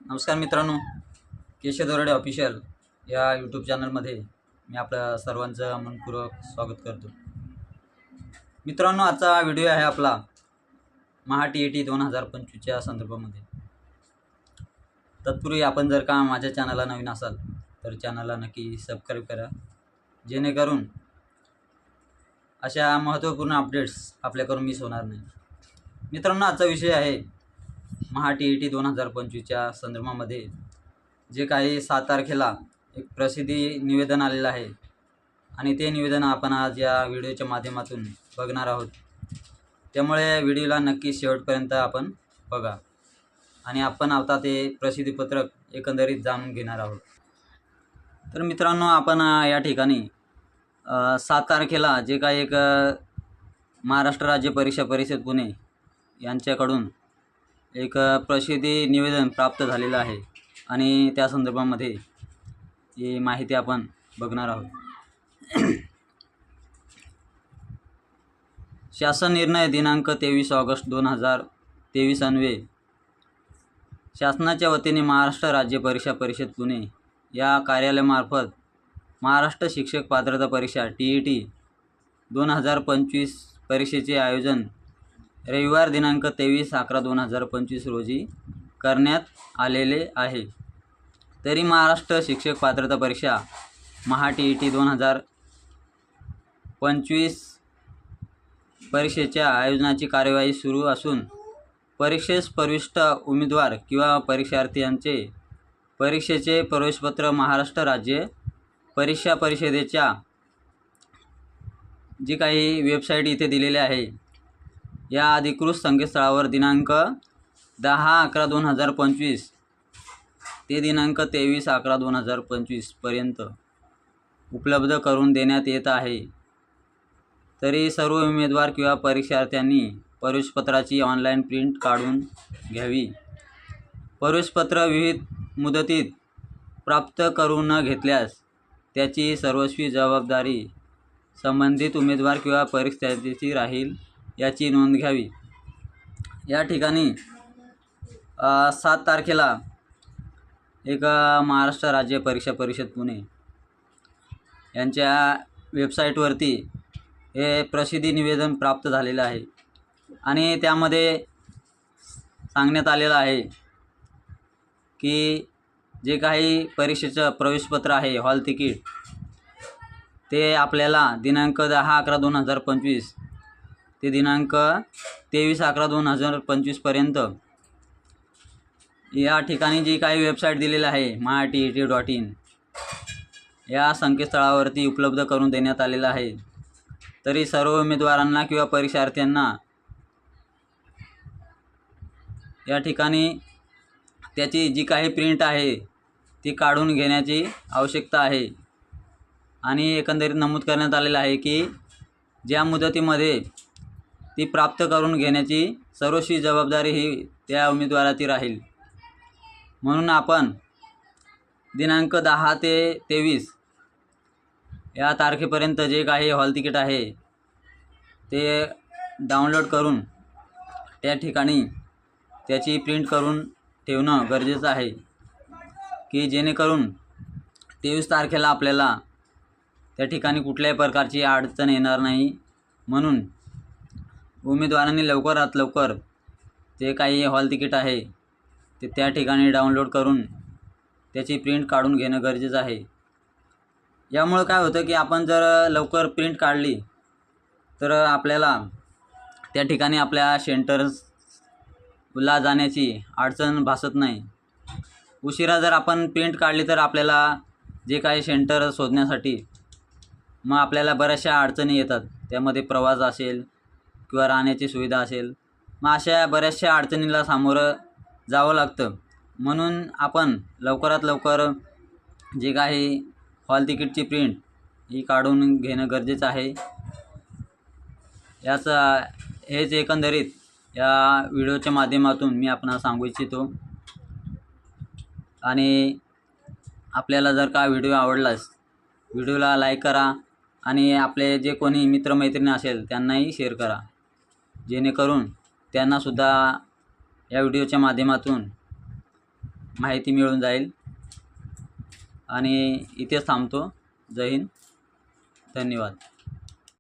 नमस्कार मित्रांनो, केशव दरोडे ऑफिशियल या यूट्यूब चॅनलमध्ये मी आपल्या सर्वांचं मनपूर्वक स्वागत करतो. मित्रांनो, आजचा व्हिडिओ आहे आपला महा-TET 2025च्या संदर्भामध्ये. तत्पूर्वी आपण जर का माझ्या चॅनलला नवीन असाल तर चॅनलला नक्की सबस्क्राईब करा, जेणेकरून अशा महत्त्वपूर्ण अपडेट्स आपल्याकडून मिस होणार नाही. मित्रांनो, आजचा विषय आहे महा-TET 2025च्या संदर्भामध्ये जे काही 7 तारखेला एक प्रसिद्धी निवेदन आलेलं आहे आणि ते निवेदन आपण आज या व्हिडिओच्या माध्यमातून बघणार आहोत. त्यामुळे व्हिडिओला नक्की शेवटपर्यंत आपण बघा आणि आपण आता ते प्रसिद्धीपत्रक एकंदरीत जाणून घेणार आहोत. तर मित्रांनो, आपण या ठिकाणी 7 तारखेला जे काही एक महाराष्ट्र राज्य परीक्षा परिषद पुणे यांच्याकडून एक प्रसिद्धी निवेदन प्राप्त झालेलं आहे आणि त्या संदर्भामध्ये ही माहिती आपण बघणार आहोत. शासन निर्णय दिनांक 23 ऑगस्ट 2023 अन्वये शासनाच्या वतीने महाराष्ट्र राज्य परीक्षा परिषद पुणे या कार्यालयामार्फत महाराष्ट्र शिक्षक पात्रता परीक्षा TET 2025 परीक्षेचे आयोजन रविवार दिनांक 23/11/2025 रोजी करण्यात आलेले आहे. तरी महाराष्ट्र शिक्षक पात्रता परीक्षा महा-TET 2025 परीक्षेच्या आयोजनाची कार्यवाही सुरू असून परीक्षेस प्रविष्ट उमेदवार किंवा परीक्षार्थी परीक्षेचे प्रवेशपत्र महाराष्ट्र राज्य परीक्षा परिषदेच्या जी काही वेबसाईट इथे दिलेली आहे या अधिकृत संकेतस्थळावर दिनांक 10/11/2025 ते दिनांक 23/11/2025 पर्यंत उपलब्ध करून देण्यात येत आहे. तरी सर्व उमेदवार किंवा परीक्षार्थ्यांनी प्रवेशपत्राची ऑनलाईन प्रिंट काढून घ्यावी. प्रवेशपत्र विविध मुदतीत प्राप्त करून न घेतल्यास त्याची सर्वस्वी जबाबदारी संबंधित उमेदवार किंवा परीक्षार्थीची राहील याची नोंद घ्यावी. या ठिकाणी 7 तारखेला एक महाराष्ट्र राज्य परीक्षा परिषद पुणे यांच्या वेबसाईटवरती हे प्रसिद्धी निवेदन प्राप्त झालेलं आहे आणि त्यामध्ये सांगण्यात आलेलं आहे की जे काही परीक्षेचं प्रवेशपत्र आहे, हॉल तिकीट, ते आपल्याला दिनांक 10/11/2025 ते दिनांक 23/11/2025 पर्यंत या ठिकाणी जी काही वेबसाईट दिलेली आहे maha-TET.in या संकेतस्थळावरती उपलब्ध करून देण्यात आलेलं आहे. तरी सर्व उमेदवारांना किंवा परीक्षार्थ्यांना या ठिकाणी त्याची जी काही प्रिंट आहे ती काढून घेण्याची आवश्यकता आहे आणि एकंदरीत नमूद करण्यात आलेलं आहे की ज्या मुदतीमध्ये ती प्राप्त करून घेण्याची सर्वस्वी जबाबदारी ही त्या उमेदवाराची राहील. म्हणून आपण दिनांक 10 ते 23 या तारखेपर्यंत जे काही हॉल तिकीट आहे ते डाउनलोड करून त्या ठिकाणी त्याची प्रिंट करून ठेवणं गरजेचं आहे की जेणेकरून 23 तारखेला आपल्याला त्या ठिकाणी कुठल्याही प्रकारची अडचण येणार नाही. म्हणून उमेदवारांनी लवकरात लवकर जे काही हॉल तिकीट आहे ते त्या ठिकाणी डाउनलोड करून त्याची प्रिंट काढून घेणं गरजेचं आहे. यामुळे काय होतं की आपण जर लवकर प्रिंट काढली तर आपल्याला त्या ठिकाणी आपल्या सेंटर्सला जाण्याची अडचण भासत नाही. उशिरा जर आपण प्रिंट काढली तर आपल्याला जे काही सेंटर शोधण्यासाठी मग आपल्याला बऱ्याचशा अडचणी येतात. त्यामध्ये प्रवास असेल किंवा राहण्याची सुविधा असेल, मग अशा बऱ्याचशा अडचणीला सामोरं जावं लागतं. म्हणून आपण लवकरात लवकर जे काही हॉल तिकीटची प्रिंट ही काढून घेणं गरजेचं आहे. हेच एकंदरीत या व्हिडिओच्या माध्यमातून मी आपणाला सांगू इच्छितो. आणि आपल्याला जर का व्हिडिओ आवडलास व्हिडिओला लाईक करा आणि आपले जे कोणी मित्रमैत्रिणी असेल त्यांनाही शेअर करा, जेणेकरून त्यांनासुद्धा या व्हिडिओच्या माध्यमातून माहिती मिळून जाईल. आणि इथेच थांबतो. जय हिंद, धन्यवाद.